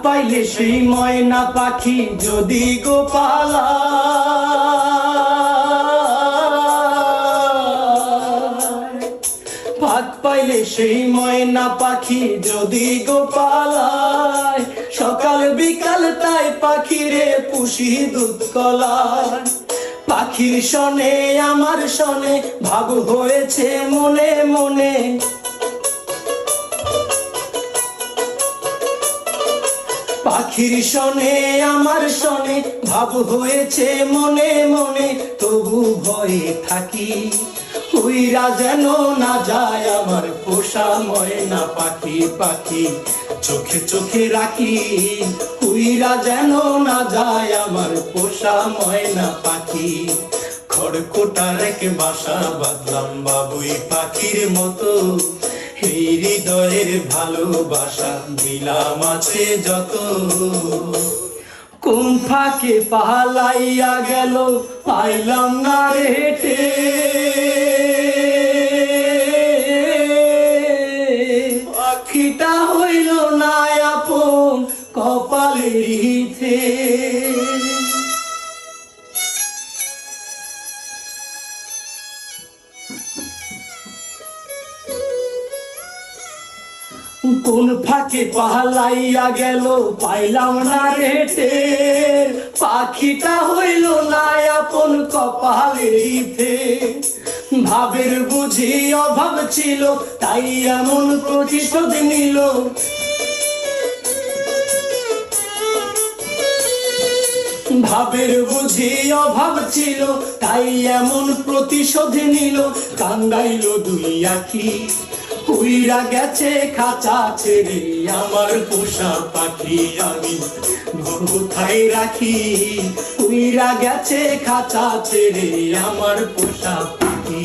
পাইলে সেই ময়না পাখি যদি গোপালা, ভাত পাইলে সেই ময়না পাখি যদি গোপালায়, সকাল বিকাল তাই পাখিরে পুষি দুধ কলায়। পাখির শনে আমার শনে ভাব হয়েছে মনে মনে, পাখির শনে আমার শনে ভাব হয়েছে মনে মনে। তবু ভয়ে থাকি উইরা যেন না যায় আমার পোষা ময়না পাখি, পাখি চোখে চোখে রাখি উইরা যেন না যায় আমার পোষা ময়না পাখি। খড়কোটার এক বাসা বাঁধলাম বাবুই পাখির মতো, এই হৃদয়ের ভালোবাসা দিলাম আছে যত। কোন ফাঁকে পালাইয়া গেল পাইলাম না রে হেঁটে, পাখিটা হইল না আপন কপালের হিতে। কোন ফাঁকে পালাইয়া গেল পাইলাম না রেটে, পাখিটা হইল না আপন কপালের হিতে। ভাবের বুঝি অভাব ছিল তাই এমন প্রতিশোধ নিল, ভাবের বুঝি অভাব ছিল তাই এমন প্রতিশোধ নিল। কান্দাইল দুই আখি উইরা গেছে খাঁচা ছেড়ে আমার পোষা পাখি, আমি কোথায় রাখি উইরা গেছে খাঁচা ছেড়ে আমার পোষা পাখি।